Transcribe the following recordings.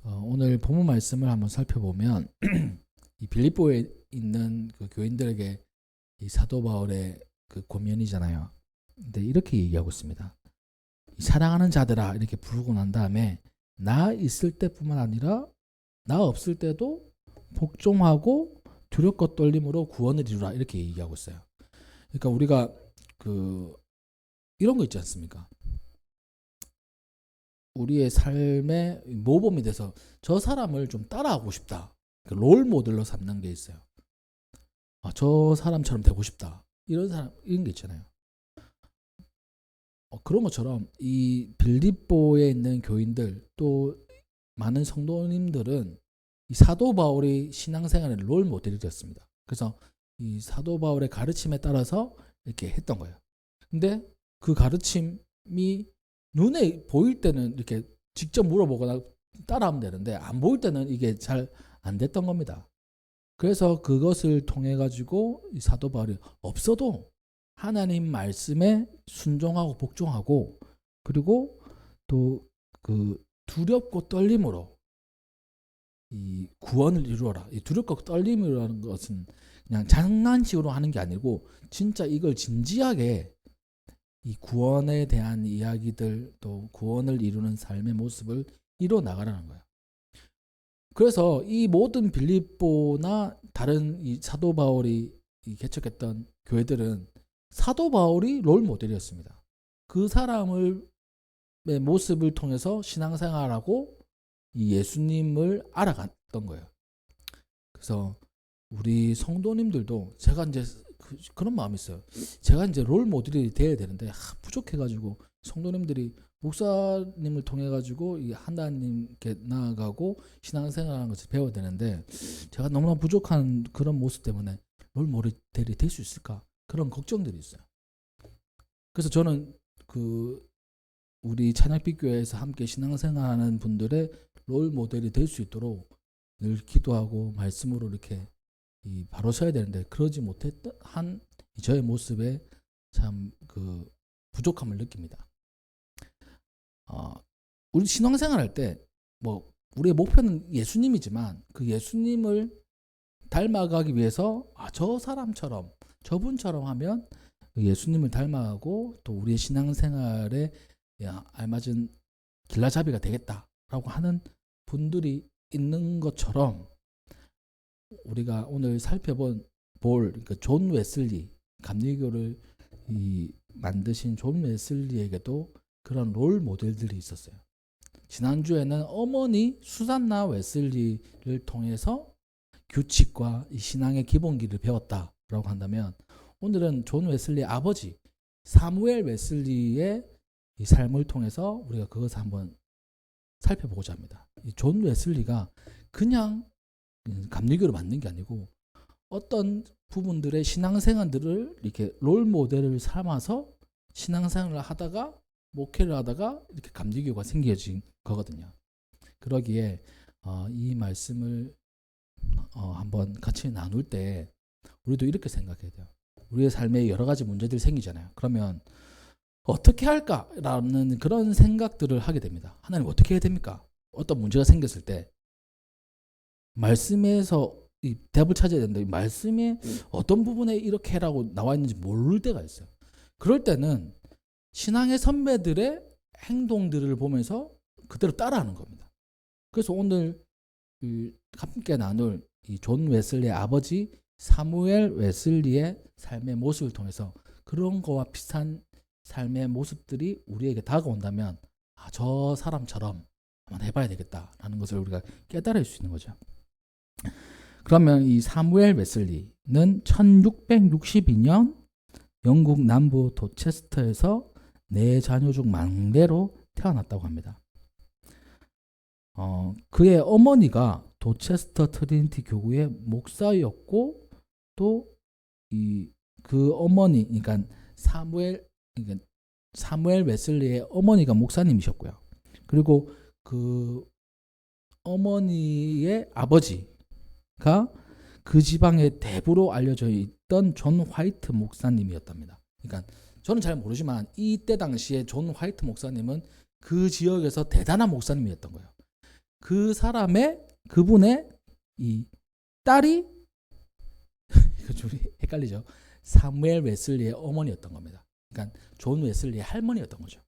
오늘 본문 말씀을 한번 살펴보면 이 빌립보에 있는 그 교인들에게 이 사도 바울의 그 권면이잖아요. 근데 이렇게 얘기하고 있습니다. 이 사랑하는 자들아 이렇게 부르고 난 다음에 나 있을 때뿐만 아니라 나 없을 때도 복종하고 두렵고 떨림으로 구원을 이루라 이렇게 얘기하고 있어요. 그러니까 우리가 이런 거 있지 않습니까? 우리의 삶의 모범이 돼서 저 사람을 좀 따라하고 싶다. 롤 모델로 삼는 게 있어요. 저 사람처럼 되고 싶다. 이런 게 있잖아요. 그런 것처럼 이 빌립보에 있는 교인들 또 많은 성도님들은 이 사도 바울의 신앙생활의 롤 모델이 되었습니다. 그래서 이 사도 바울의 가르침에 따라서 이렇게 했던 거예요. 근데 그 가르침이 눈에 보일 때는 이렇게 직접 물어보거나 따라하면 되는데 안 보일 때는 이게 잘 안 됐던 겁니다. 그래서 그것을 통해 가지고 이 사도 바울이 없어도 하나님 말씀에 순종하고 복종하고 그리고 또 그 두렵고 떨림으로 이 구원을 이루어라. 이 두렵고 떨림이라는 것은 그냥 장난식으로 하는 게 아니고 진짜 이걸 진지하게 이 구원에 대한 이야기들 또 구원을 이루는 삶의 모습을 이뤄 나가라는 거예요. 그래서 이 모든 빌립보나 다른 이 사도 바울이 개척했던 교회들은 사도 바울이 롤 모델이었습니다. 그 사람의 모습을 통해서 신앙생활하고 이 예수님을 알아갔던 거예요. 그래서 우리 성도님들도 제가 이제 그런 마음이 있어요. 제가 이제 롤 모델이 돼야 되는데 부족해가지고 성도님들이 목사님을 통해 가지고 이 하나님께 나아가고 신앙생활하는 것을 배워야 되는데 제가 너무나 부족한 그런 모습 때문에 롤 모델이 될 수 있을까 그런 걱정들이 있어요. 그래서 저는 우리 찬양빛교회에서 함께 신앙생활하는 분들의 롤 모델이 될 수 있도록 늘 기도하고 말씀으로 이렇게 바로 서야 되는데 그러지 못했던 한 저의 모습에 참 부족함을 느낍니다. 우리 신앙생활 할 때 뭐 우리의 목표는 예수님이지만 그 예수님을 닮아가기 위해서 저 사람처럼 저분처럼 하면 예수님을 닮아가고 또 우리의 신앙생활에 알맞은 길라잡이가 되겠다라고 하는 분들이 있는 것처럼 우리가 오늘 살펴볼 그러니까 존 웨슬리 감리교를 만드신 존 웨슬리에게도 그런 롤 모델들이 있었어요. 지난주에는 어머니 수산나 웨슬리를 통해서 규칙과 이 신앙의 기본기를 배웠다라고 한다면 오늘은 존 웨슬리의 아버지 사무엘 웨슬리의 이 삶을 통해서 우리가 그것을 한번 살펴보고자 합니다. 이 존 웨슬리가 그냥 감리교를 만든 게 아니고 어떤 부분들의 신앙생활들을 이렇게 롤 모델을 삼아서 신앙생활을 하다가 목회를 하다가 이렇게 감리교가 생겨진 거거든요. 그러기에 이 말씀을 한번 같이 나눌 때 우리도 이렇게 생각해야 돼요. 우리의 삶에 여러 가지 문제들이 생기잖아요. 그러면 어떻게 할까라는 그런 생각들을 하게 됩니다. 하나님 어떻게 해야 됩니까? 어떤 문제가 생겼을 때 말씀에서 이 답을 찾아야 되는데 말씀에 어떤 부분에 이렇게 해라고 나와 있는지 모를 때가 있어요. 그럴 때는 신앙의 선배들의 행동들을 보면서 그대로 따라하는 겁니다. 그래서 오늘 함께 나눌 이 존 웨슬리의 아버지 사무엘 웨슬리의 삶의 모습을 통해서 그런 거와 비슷한 삶의 모습들이 우리에게 다가온다면 저 사람처럼 한번 해봐야 되겠다라는 것을 우리가 깨달을 수 있는 거죠. 그러면 이 사무엘 웨슬리는 1662년 영국 남부 도체스터에서 4자녀 중 막내로 태어났다고 합니다. 그의 어머니가 도체스터 트리니티 교구의 목사였고 또 그 어머니 그러니까 사무엘 웨슬리의 어머니가 목사님이셨고요. 그리고 그 어머니의 아버지가 그 지방의 대부로 알려져 있던 존 화이트 목사님이었답니다. 그러니까 저는 잘 모르지만 이때 당시에 존 화이트 목사님은 그 지역에서 대단한 목사님이었던 거예요. 그분의 이 딸이 이거 좀 헷갈리죠. 사무엘 웨슬리의 어머니였던 겁니다. 그러니까 존 웨슬리의 할머니였던 거죠.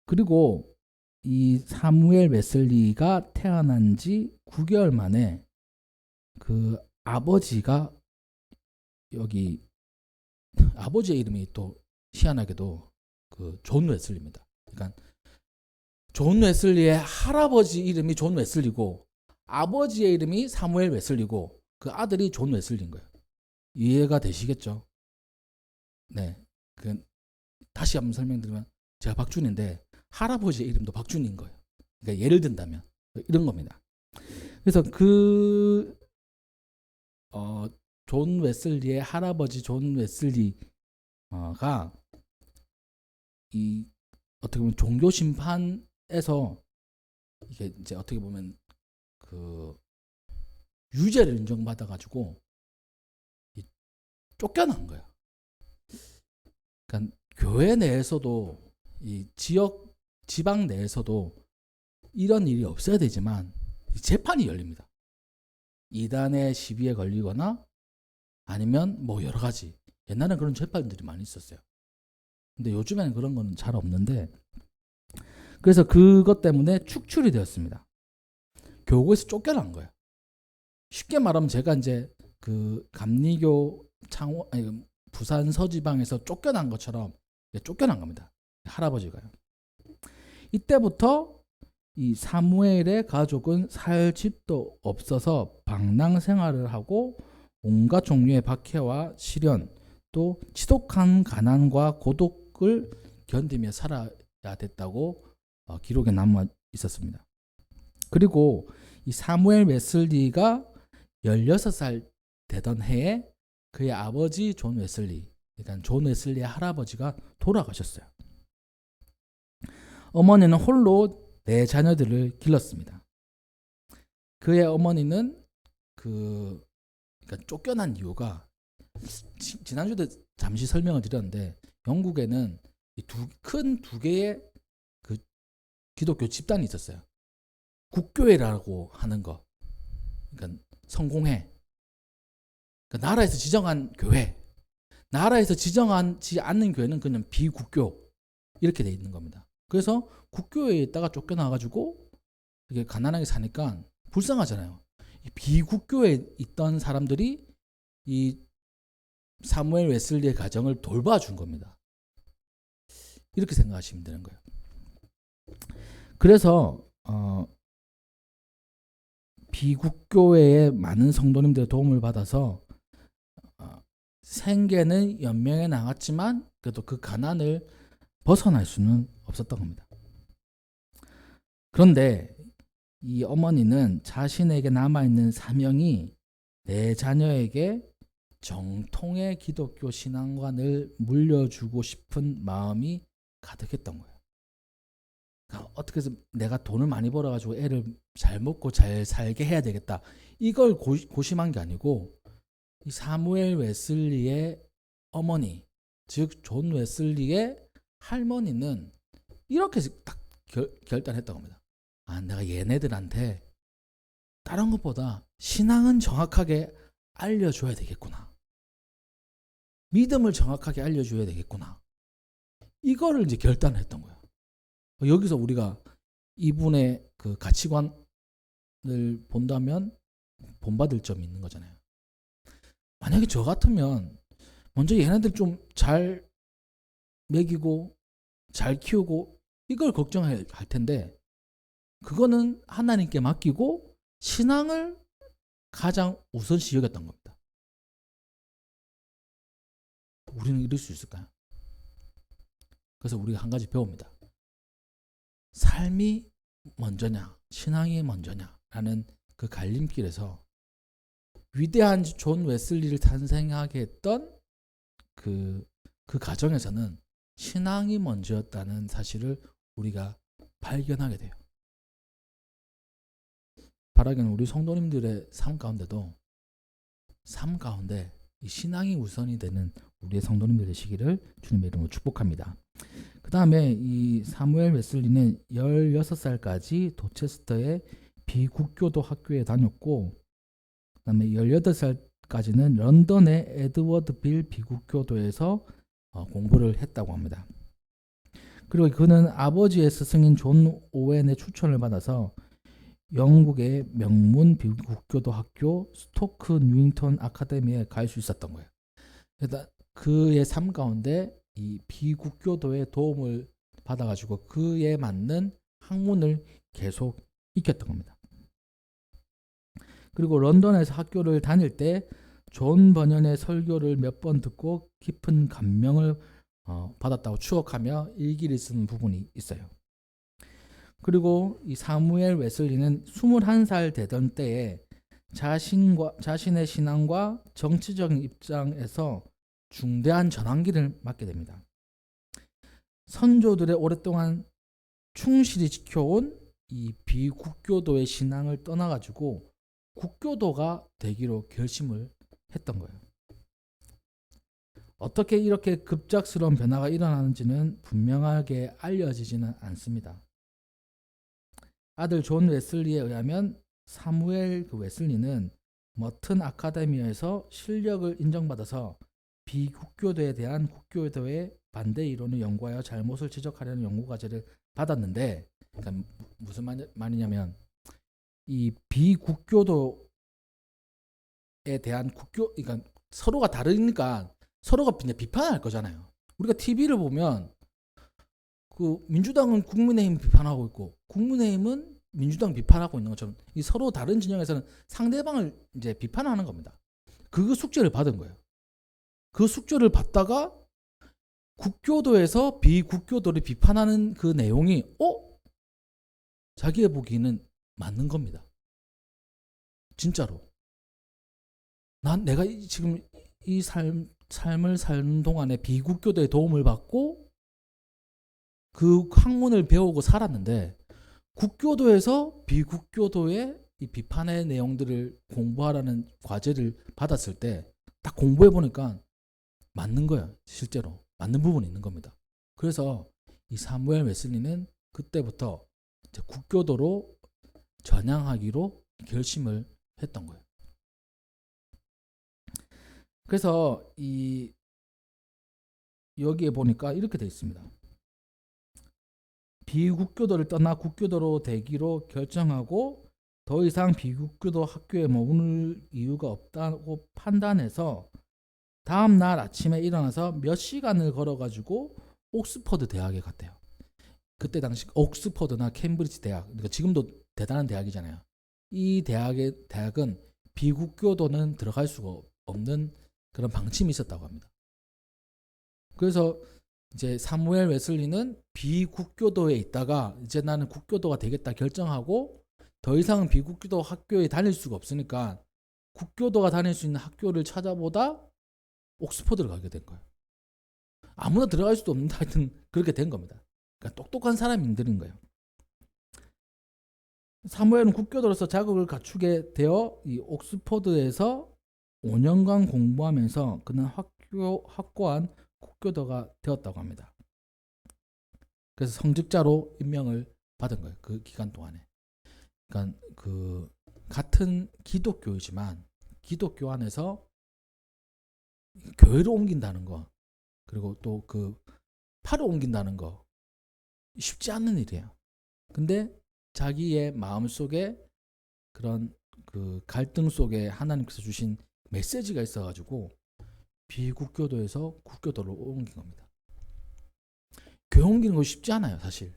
그리고 이 사무엘 웨슬리가 태어난 지 9개월 만에 그 아버지가 여기 아버지의 이름이 또 희한하게도 그 존 웨슬리입니다. 그러니까 존 웨슬리의 할아버지 이름이 존 웨슬리고 아버지의 이름이 사무엘 웨슬리고 그 아들이 존 웨슬리인 거예요. 이해가 되시겠죠? 네. 다시 한번 설명드리면 제가 박준인데 할아버지의 이름도 박준인 거예요. 그러니까 예를 든다면 이런 겁니다. 그래서 존 웨슬리의 할아버지 존 웨슬리가 이 어떻게 보면 종교 심판에서 이게 이제 어떻게 보면 그 유죄를 인정받아 가지고 쫓겨난 거예요. 그러니까 교회 내에서도 이 지방 내에서도 이런 일이 없어야 되지만 재판이 열립니다. 이단의 시비에 걸리거나 아니면 뭐 여러 가지 옛날에는 그런 재판들이 많이 있었어요. 근데 요즘에는 그런 건 잘 없는데 그래서 그것 때문에 축출이 되었습니다. 교구에서 쫓겨난 거예요. 쉽게 말하면 제가 이제 그 감리교 부산 서지방에서 쫓겨난 것처럼 쫓겨난 겁니다. 할아버지가요. 이때부터 이 사무엘의 가족은 살 집도 없어서 방랑 생활을 하고 온갖 종류의 박해와 시련 또 지독한 가난과 고독을 견디며 살아야 됐다고 기록에 남아 있었습니다. 그리고 이 사무엘 웨슬리가 16살 되던 해에 그의 아버지 존 웨슬리, 그러니까 존 웨슬리의 할아버지가 돌아가셨어요. 어머니는 홀로 4자녀들을 길렀습니다. 그의 어머니는 그러니까 쫓겨난 이유가 지난주에 잠시 설명을 드렸는데 영국에는 큰 두 개의 그 기독교 집단이 있었어요. 국교회라고 하는 거, 그러니까 성공회, 그러니까 나라에서 지정한 교회, 나라에서 지정하지 않는 교회는 그냥 비국교 이렇게 돼 있는 겁니다. 그래서 국교회에 있다가 쫓겨나가지고 이게 가난하게 사니까 불쌍하잖아요. 비국교에 있던 사람들이 이 사무엘 웨슬리의 가정을 돌봐준 겁니다. 이렇게 생각하시면 되는 거예요. 그래서 비국교회의 많은 성도님들의 도움을 받아서 생계는 연명해 나갔지만 그래도 그 가난을 벗어날 수는 없었던 겁니다. 그런데 이 어머니는 자신에게 남아있는 사명이 내 자녀에게 정통의 기독교 신앙관을 물려주고 싶은 마음이 가득했던 거예요. 그러니까 어떻게 해서 내가 돈을 많이 벌어가지고 애를 잘 먹고 잘 살게 해야 되겠다. 이걸 고심한 게 아니고 이 사무엘 웨슬리의 어머니, 즉 존 웨슬리의 할머니는 이렇게 딱 결단했던 겁니다. 내가 얘네들한테 다른 것보다 신앙은 정확하게 알려줘야 되겠구나. 믿음을 정확하게 알려줘야 되겠구나. 이거를 이제 결단했던 거예요. 여기서 우리가 이분의 그 가치관을 본다면 본받을 점이 있는 거잖아요. 만약에 저 같으면 먼저 얘네들 좀 잘 먹이고 잘 키우고 이걸 걱정할 텐데 그거는 하나님께 맡기고 신앙을 가장 우선시 여겼던 겁니다. 우리는 이럴 수 있을까요? 그래서 우리가 한 가지 배웁니다. 삶이 먼저냐 신앙이 먼저냐라는 그 갈림길에서 위대한 존 웨슬리를 탄생하게 했던 그 과정에서는 신앙이 먼저였다는 사실을 우리가 발견하게 돼요. 바라기는 우리 성도님들의 삶 가운데도 삶 가운데 이 신앙이 우선이 되는 우리의 성도님들 되시기를 주님의 이름으로 축복합니다. 그 다음에 이 사무엘 웨슬리는 16살까지 도체스터의 비국교도 학교에 다녔고, 그다음에 18살까지는 런던의 에드워드빌 비국교도에서 공부를 했다고 합니다. 그리고 그는 아버지의 스승인 존 오웬의 추천을 받아서 영국의 명문 비국교도 학교 스토크 뉴잉턴 아카데미에 갈 수 있었던 거예요. 그래서 그의 삶 가운데 이 비국교도의 도움을 받아가지고 그에 맞는 학문을 계속 익혔던 겁니다. 그리고 런던에서 학교를 다닐 때 존 버년의 설교를 몇 번 듣고 깊은 감명을 받았다고 추억하며 일기를 쓴 부분이 있어요. 그리고 이 사무엘 웨슬리는 21살 되던 때에 자신의 신앙과 정치적인 입장에서 중대한 전환기를 맞게 됩니다. 선조들의 오랫동안 충실히 지켜온 이 비국교도의 신앙을 떠나가지고 국교도가 되기로 결심을 했던 거예요. 어떻게 이렇게 급작스러운 변화가 일어나는지는 분명하게 알려지지는 않습니다. 아들 존 웨슬리에 의하면 사무엘 웨슬리는 머튼 아카데미에서 실력을 인정받아서 비국교도에 대한 국교도의 반대 이론을 연구하여 잘못을 지적하려는 연구과제를 받았는데, 그러니까 무슨 말이냐면 이 비국교도에 대한 그러니까 서로가 다르니까 서로가 이제 비판할 거잖아요. 우리가 TV를 보면 그 민주당은 국민의힘 비판하고 있고 국민의힘은 민주당 비판하고 있는 것처럼 이 서로 다른 진영에서는 상대방을 이제 비판하는 겁니다. 그 숙제를 받은 거예요. 그 숙제를 받다가 국교도에서 비국교도를 비판하는 그 내용이 자기의 보기에는 맞는 겁니다. 진짜로. 내가 지금 이 삶을 사는 동안에 비국교도의 도움을 받고 그 학문을 배우고 살았는데 국교도에서 비국교도의 이 비판의 내용들을 공부하라는 과제를 받았을 때 딱 공부해 보니까 맞는 거예요. 실제로 맞는 부분이 있는 겁니다. 그래서 이 사무엘 웨슬리는 그때부터 이제 국교도로 전향하기로 결심을 했던 거예요. 그래서 여기에 보니까 이렇게 되어 있습니다. 비국교도를 떠나 국교도로 되기로 결정하고 더 이상 비국교도 학교에 머무를 이유가 없다고 판단해서 다음 날 아침에 일어나서 몇 시간을 걸어가지고 옥스퍼드 대학에 갔대요. 그때 당시 옥스퍼드나 캠브리지 대학, 그러니까 지금도 대단한 대학이잖아요. 이 대학은 비국교도는 들어갈 수가 없는 그런 방침이 있었다고 합니다. 그래서 이제 사무엘 웨슬리는 비국교도에 있다가 이제 나는 국교도가 되겠다 결정하고 더 이상은 비국교도 학교에 다닐 수가 없으니까 국교도가 다닐 수 있는 학교를 찾아보다 옥스퍼드를 가게 된 거예요. 아무나 들어갈 수도 없는데 하여튼 그렇게 된 겁니다. 그러니까 똑똑한 사람들인 거예요. 사무엘은 국교도로서 자격을 갖추게 되어 이 옥스퍼드에서 5년간 공부하면서 그는 확고한 국교도가 되었다고 합니다. 그래서 성직자로 임명을 받은 거예요. 그 기간 동안에. 그러니까 그 같은 기독교이지만 기독교 안에서 교회로 옮긴다는 거, 그리고 또 그 파로 옮긴다는 거 쉽지 않는 일이에요. 근데 자기의 마음 속에 그런 그 갈등 속에 하나님께서 주신 메시지가 있어가지고 비국교도에서 국교도로 옮긴 겁니다. 교회 옮기는 거 쉽지 않아요, 사실.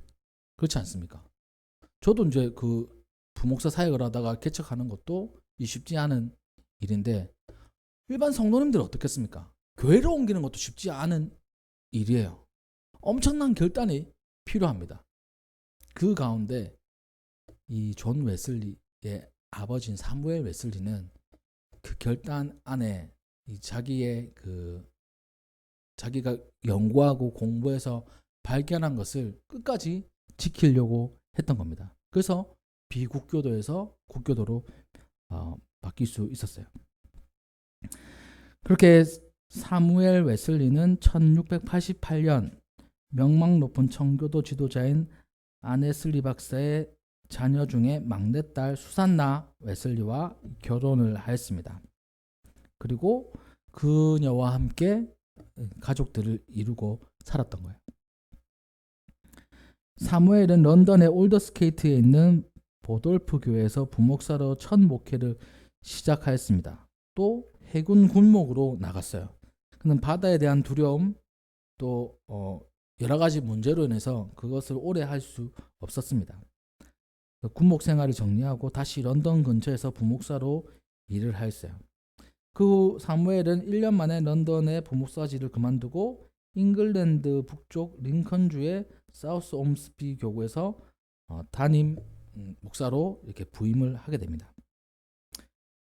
그렇지 않습니까? 저도 이제 그 부목사 사역을 하다가 개척하는 것도 쉽지 않은 일인데 일반 성도님들은 어떻겠습니까? 교회로 옮기는 것도 쉽지 않은 일이에요. 엄청난 결단이 필요합니다. 그 가운데 이 존 웨슬리의 아버지인 사무엘 웨슬리는 그 결단 안에 자기가 연구하고 공부해서 발견한 것을 끝까지 지키려고 했던 겁니다. 그래서 비국교도에서 국교도로 바뀔 수 있었어요. 그렇게 사무엘 웨슬리는 1688년 명망 높은 청교도 지도자인 아네슬리 박사의 자녀 중에 막내딸 수산나 웨슬리와 결혼을 하였습니다. 그리고 그녀와 함께 가족들을 이루고 살았던 거예요. 사무엘은 런던의 올더스케이트에 있는 보돌프 교회에서 부목사로 첫 목회를 시작하였습니다. 또 해군 군목으로 나갔어요. 그는 바다에 대한 두려움 또 여러 가지 문제로 인해서 그것을 오래 할 수 없었습니다. 군목 생활을 정리하고 다시 런던 근처에서 부목사로 일을 하였어요. 그 후 사무엘은 1년 만에 런던의 부목사직을 그만두고 잉글랜드 북쪽 링컨주의 사우스 옴스비 교구에서 담임 목사로 이렇게 부임을 하게 됩니다.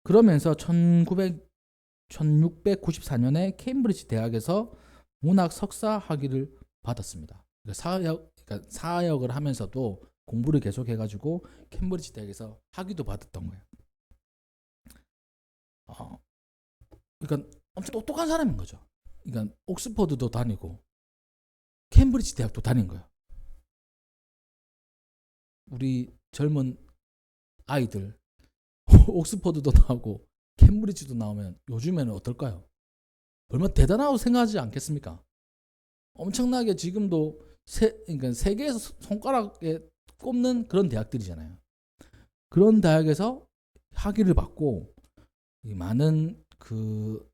그러면서 1694년에 케임브리지 대학에서 문학 석사 학위를 받았습니다. 그러니까 사역을 하면서도 공부를 계속해가지고 케임브리지 대학에서 학위도 받았던 거예요. 그러니까 엄청 똑똑한 사람인 거죠. 그러니까 옥스퍼드도 다니고 케임브리지 대학도 다닌 거예요. 우리 젊은 아이들 옥스퍼드도 나오고 캠브리지도 나오면 요즘에는 어떨까요? 얼마나 대단하다고 생각하지 않겠습니까? 엄청나게 지금도 그러니까 세계에서 손가락에 꼽는 그런 대학들이잖아요. 그런 대학에서 학위를 받고 많은 그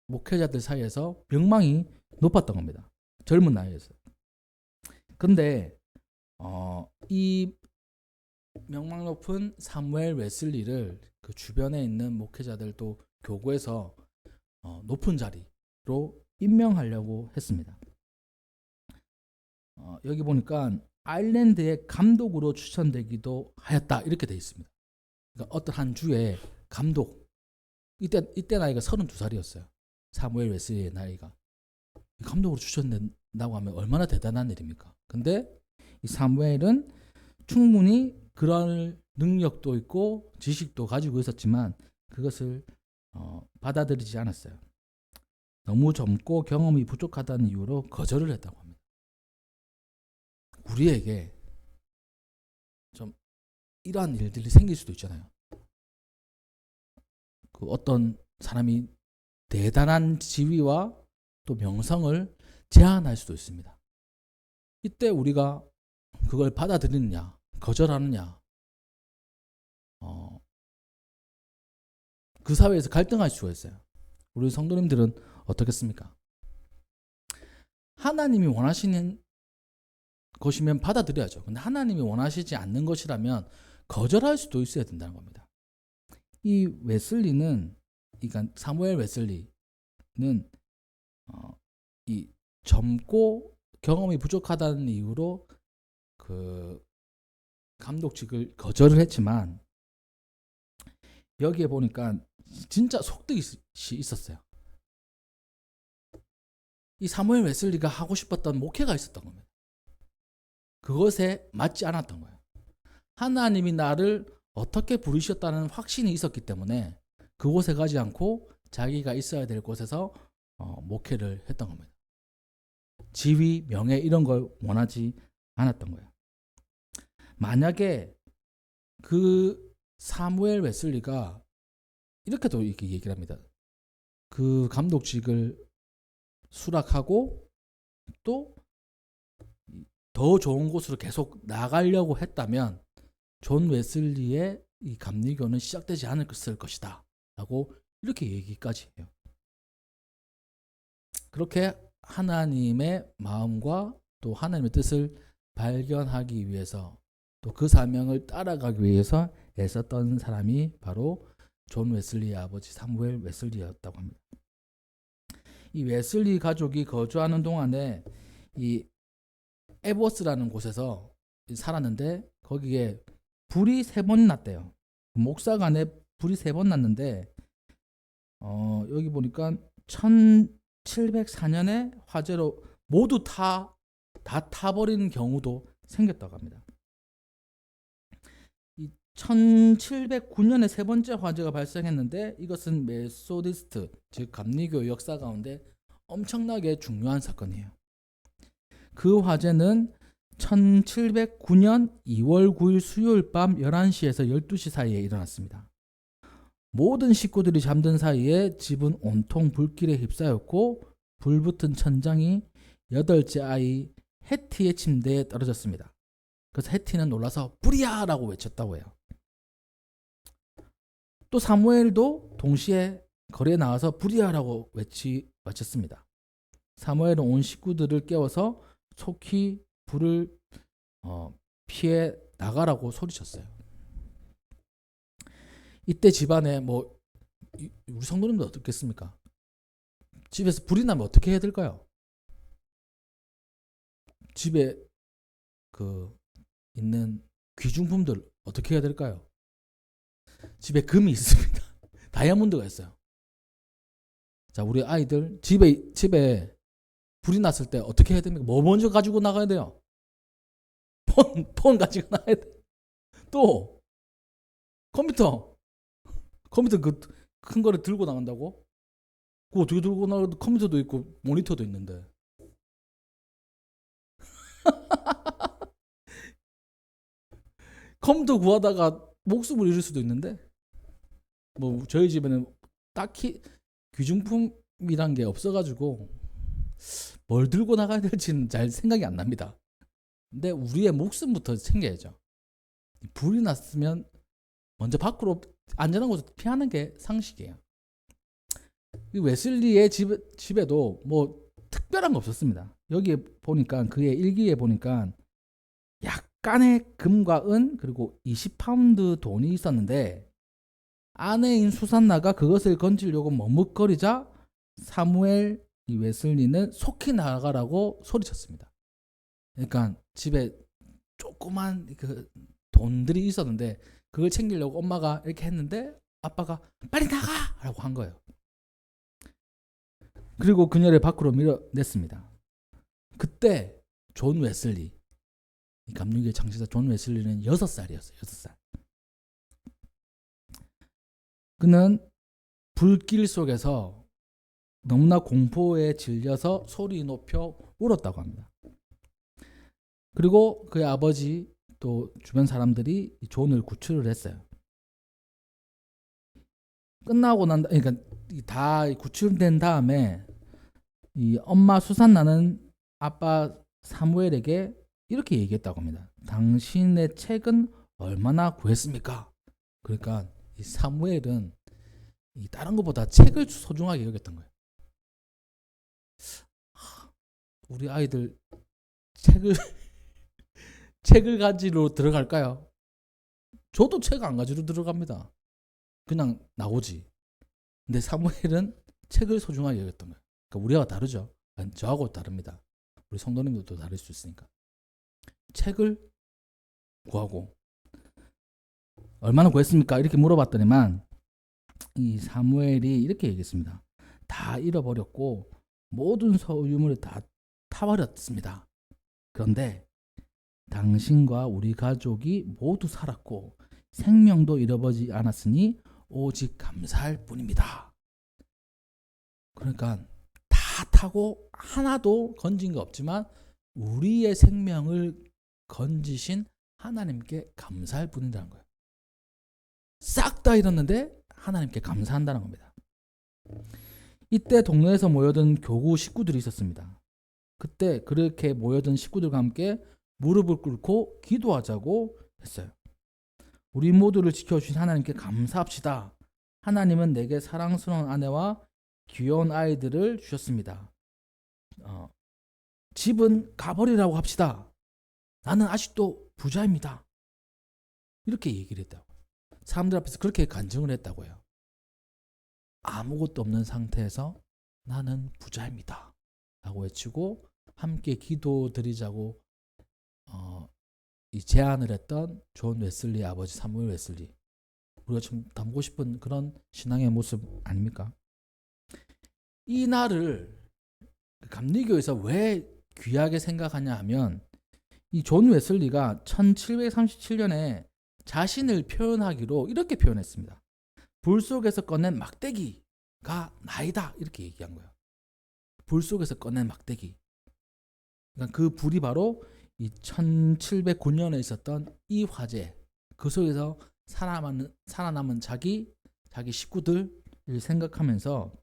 목회자들 사이에서 명망이 높았던 겁니다. 젊은 나이에서. 근데 이 명망 높은 사무엘 웨슬리를 그 주변에 있는 목회자들도 교구에서 높은 자리로 임명하려고 했습니다. 여기 보니까 아일랜드의 감독으로 추천되기도 하였다 이렇게 되어 있습니다. 그러니까 어떤 한 주의 감독 이때 나이가 32살이었어요. 사무엘 웨슬리의 나이가. 감독으로 추천된다고 하면 얼마나 대단한 일입니까? 근데 이 사무엘은 충분히 그런 능력도 있고 지식도 가지고 있었지만 그것을 받아들이지 않았어요. 너무 젊고 경험이 부족하다는 이유로 거절을 했다고 합니다. 우리에게 좀 이러한 일들이 생길 수도 있잖아요. 그 어떤 사람이 대단한 지위와 또 명성을 제한할 수도 있습니다. 이때 우리가 그걸 받아들이느냐 거절하느냐 그 사회에서 갈등할 수가 있어요. 우리 성도님들은 어떻겠습니까? 하나님이 원하시는 것이면 받아들여야죠. 근데 하나님이 원하시지 않는 것이라면 거절할 수도 있어야 된다는 겁니다. 이 웨슬리는 그러니까 사무엘 웨슬리는 이 젊고 경험이 부족하다는 이유로 그 감독직을 거절을 했지만 여기에 보니까 진짜 속뜻이 있었어요. 이 사무엘 웨슬리가 하고 싶었던 목회가 있었던 겁니다. 그것에 맞지 않았던 거예요. 하나님이 나를 어떻게 부르셨다는 확신이 있었기 때문에 그곳에 가지 않고 자기가 있어야 될 곳에서 목회를 했던 겁니다. 지위, 명예 이런 걸 원하지 않았던 거예요. 만약에 그 사무엘 웨슬리가 이렇게도 이렇게 얘기를 합니다. 그 감독직을 수락하고 또 더 좋은 곳으로 계속 나가려고 했다면 존 웨슬리의 이 감리교는 시작되지 않았을 것이다 라고 이렇게 얘기까지 해요. 그렇게 하나님의 마음과 또 하나님의 뜻을 발견하기 위해서 또 그 사명을 따라가기 위해서 애썼던 사람이 바로 존 웨슬리의 아버지 사무엘 웨슬리였다고 합니다. 이 웨슬리 가족이 거주하는 동안에 이 에버스라는 곳에서 살았는데 거기에 불이 3번 났대요. 목사간에 불이 3번 났는데 여기 보니까 1704년에 화재로 모두 다 타버리는 경우도 생겼다고 합니다. 1709년에 세 번째 화재가 발생했는데 이것은 메소디스트 즉 감리교 역사 가운데 엄청나게 중요한 사건이에요. 그 화재는 1709년 2월 9일 수요일 밤 11시에서 12시 사이에 일어났습니다. 모든 식구들이 잠든 사이에 집은 온통 불길에 휩싸였고 불붙은 천장이 8째 아이 해티의 침대에 떨어졌습니다. 그래서 해티는 놀라서 불이야! 라고 외쳤다고 해요. 또 사무엘도 동시에 거리에 나와서 불이야! 라고 외쳤습니다. 사무엘은 온 식구들을 깨워서 속히 불을 피해 나가라고 소리쳤어요. 이때 집안에 우리 성도님들 어떻겠습니까? 집에서 불이 나면 어떻게 해야 될까요? 집에 있는 귀중품들 어떻게 해야 될까요? 집에 금이 있습니다. 다이아몬드가 있어요. 자, 우리 아이들 집에 불이 났을 때 어떻게 해야 됩니까? 뭐 먼저 가지고 나가야 돼요? 폰 가지고 나가야 돼. 또 컴퓨터 그 큰 거를 들고 나간다고? 그거 어떻게 들고 나가도 컴퓨터도 있고 모니터도 있는데. 컴퓨터 구하다가 목숨을 잃을 수도 있는데. 저희 집에는 딱히 귀중품이란 게 없어가지고 뭘 들고 나가야 될지는 잘 생각이 안 납니다. 근데 우리의 목숨부터 챙겨야죠. 불이 났으면 먼저 밖으로 안전한 곳을 피하는 게 상식이에요. 이 웨슬리의 집에도 특별한 거 없었습니다. 여기에 보니까 그의 일기에 보니까 약간의 금과 은 그리고 20파운드 돈이 있었는데 아내인 수산나가 그것을 건지려고 머뭇거리자 사무엘 이 웨슬리는 속히 나가라고 소리쳤습니다. 그러니까 집에 조그만 돈들이 있었는데 그걸 챙기려고 엄마가 이렇게 했는데 아빠가 빨리 나가! 라고 한 거예요. 그리고 그녀를 밖으로 밀어냈습니다. 그때 존 웨슬리, 이 감리교의 창시자 존 웨슬리는 6살이었어요. 6살. 그는 불길 속에서 너무나 공포에 질려서 소리 높여 울었다고 합니다. 그리고 그의 아버지 또 주변 사람들이 존을 구출을 했어요. 끝나고 그러니까 다 구출된 다음에 이 엄마 수산나는 아빠 사무엘에게 이렇게 얘기했다고 합니다. 당신의 책은 얼마나 구했습니까? 그러니까 이 사무엘은 다른 것보다 책을 소중하게 여겼던 거예요. 우리 아이들 책을 가지러 들어갈까요? 저도 책 안 가지러 들어갑니다. 그냥 나오지. 근데 사무엘은 책을 소중하게 여겼던 거예요. 그러니까 우리와 다르죠. 저하고 다릅니다. 우리 성도님들도 다를 수 있으니까. 책을 구하고 얼마나 구했습니까? 이렇게 물어봤더니만 이 사무엘이 이렇게 얘기했습니다. 다 잃어버렸고 모든 소유물을 다 타버렸습니다. 그런데 당신과 우리 가족이 모두 살았고 생명도 잃어버리지 않았으니 오직 감사할 뿐입니다. 그러니까 다 타고 하나도 건진 게 없지만 우리의 생명을 건지신 하나님께 감사할 뿐이라는 거예요. 싹 다 잃었는데 하나님께 감사한다는 겁니다. 이때 동네에서 모여든 교구 식구들이 있었습니다. 그때 그렇게 모여든 식구들과 함께 무릎을 꿇고 기도하자고 했어요. 우리 모두를 지켜주신 하나님께 감사합시다. 하나님은 내게 사랑스러운 아내와 귀여운 아이들을 주셨습니다. 집은 가버리라고 합시다. 나는 아직도 부자입니다. 이렇게 얘기를 했다고. 사람들 앞에서 그렇게 간증을 했다고 해요. 아무것도 없는 상태에서 나는 부자입니다. 라고 외치고 함께 기도드리자고 이 제안을 했던 존 웨슬리의 아버지 사무엘 웨슬리. 우리가 좀 담고 싶은 그런 신앙의 모습 아닙니까? 이 날을 감리교에서 왜 귀하게 생각하냐 하면 이 존 웨슬리가 1737년에 자신을 표현하기로 이렇게 표현했습니다. 불 속에서 꺼낸 막대기가 나이다. 이렇게 얘기한 거예요. 불 속에서 꺼낸 막대기. 그러니까 그 불이 바로 이 1709년에 있었던 이 화재, 그 속에서 살아남은 자기 식구들을 생각하면서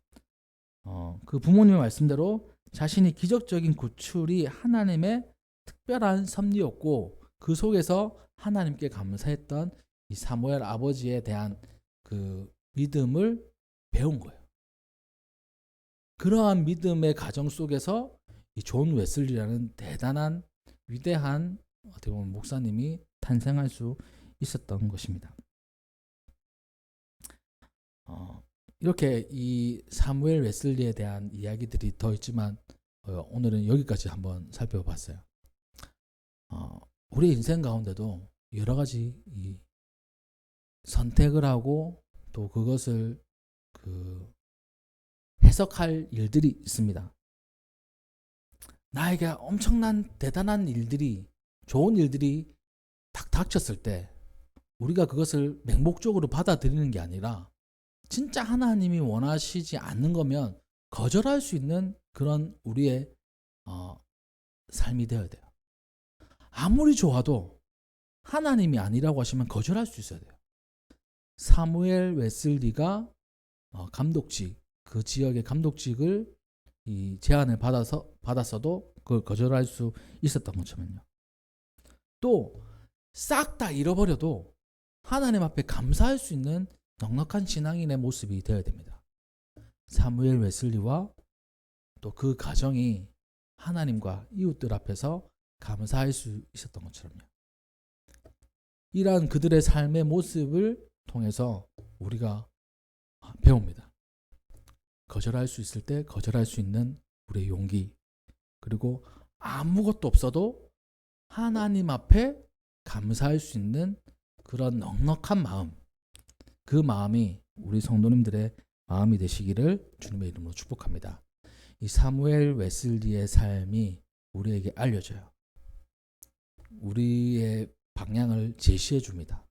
그 부모님의 말씀대로 자신이 기적적인 구출이 하나님의 특별한 섭리였고 그 속에서 하나님께 감사했던 이 사무엘 아버지에 대한 그 믿음을 배운 거예요. 그러한 믿음의 가정 속에서 이 존 웨슬리라는 대단한 위대한 어떻게 보면 목사님이 탄생할 수 있었던 것입니다. 이렇게 이 사무엘 웨슬리에 대한 이야기들이 더 있지만 오늘은 여기까지 한번 살펴봤어요. 우리 인생 가운데도 여러 가지 이 선택을 하고 또 그것을 해석할 일들이 있습니다. 나에게 엄청난 대단한 일들이, 좋은 일들이 딱 닥쳤을 때 우리가 그것을 맹목적으로 받아들이는 게 아니라 진짜 하나님이 원하시지 않는 거면 거절할 수 있는 그런 우리의 삶이 되어야 돼요. 아무리 좋아도 하나님이 아니라고 하시면 거절할 수 있어야 돼요. 사무엘 웨슬리가 감독직, 그 지역의 감독직을 이 제안을 받았어도 그걸 거절할 수 있었던 것처럼요. 또 싹 다 잃어버려도 하나님 앞에 감사할 수 있는 넉넉한 신앙인의 모습이 되어야 됩니다. 사무엘 웨슬리와 또 그 가정이 하나님과 이웃들 앞에서 감사할 수 있었던 것처럼요. 이러한 그들의 삶의 모습을 통해서 우리가 배웁니다. 거절할 수 있을 때 거절할 수 있는 우리의 용기, 그리고 아무것도 없어도 하나님 앞에 감사할 수 있는 그런 넉넉한 마음, 그 마음이 우리 성도님들의 마음이 되시기를 주님의 이름으로 축복합니다. 이 사무엘 웨슬리의 삶이 우리에게 알려줘요. 우리의 방향을 제시해 줍니다.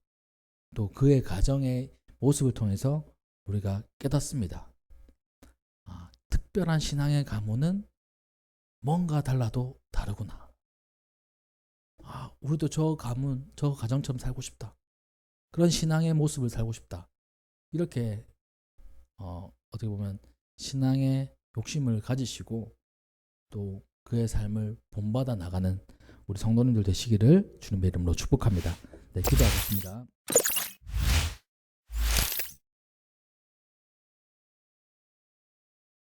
또 그의 가정의 모습을 통해서 우리가 깨닫습니다. 특별한 신앙의 가문은 뭔가 달라도 다르구나. 우리도 저 가문, 저 가정처럼 살고 싶다. 그런 신앙의 모습을 살고 싶다. 이렇게 어떻게 보면 신앙의 욕심을 가지시고 또 그의 삶을 본받아 나가는 우리 성도님들 되시기를 주님의 이름으로 축복합니다. 네, 기도하겠습니다.